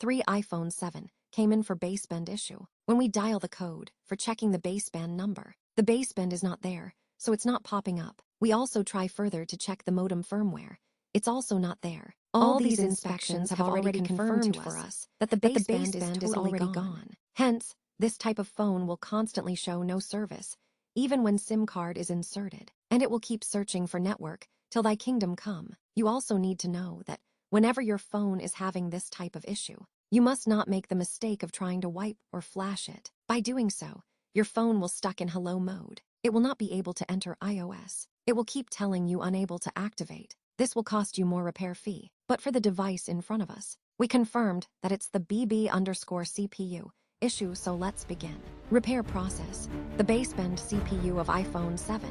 3 iPhone 7 came in for baseband issue. When we dial the code for checking the baseband number, the baseband is not there, so it's not popping up. We also try further to check the modem firmware. It's also not there. All these inspections have already confirmed for us that the baseband is already gone. Hence, this type of phone will constantly show no service, even when SIM card is inserted, and it will keep searching for network till thy kingdom come. You also need to know that whenever your phone is having this type of issue, you must not make the mistake of trying to wipe or flash it. By doing so, your phone will stuck in hello mode. It will not be able to enter iOS. It will keep telling you unable to activate. This will cost you more repair fee. But for the device in front of us, we confirmed that it's the BB_CPU issue, so let's begin. Repair process. The baseband CPU of iPhone 7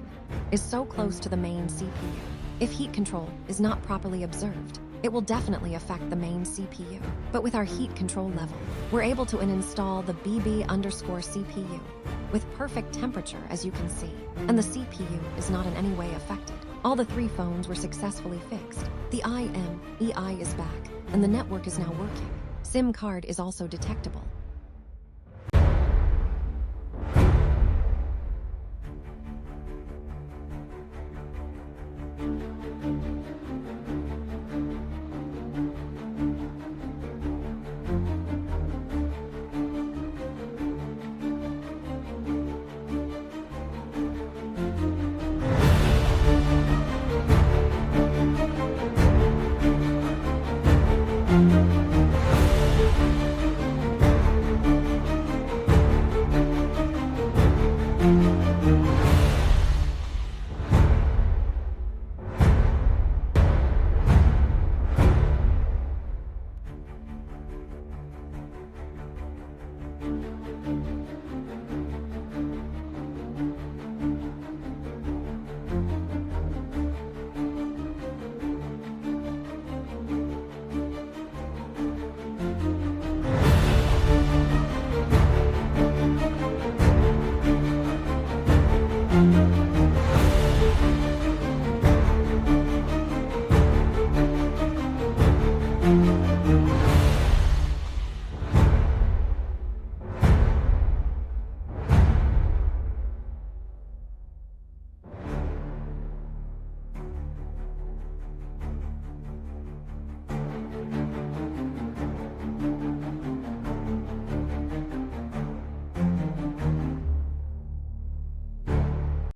is so close to the main CPU. If heat control is not properly observed, it will definitely affect the main CPU. But with our heat control level, we're able to install the BB_CPU with perfect temperature, as you can see, and the CPU is not in any way affected. All the 3 phones were successfully fixed. The IMEI is back, and the network is now working. SIM card is also detectable.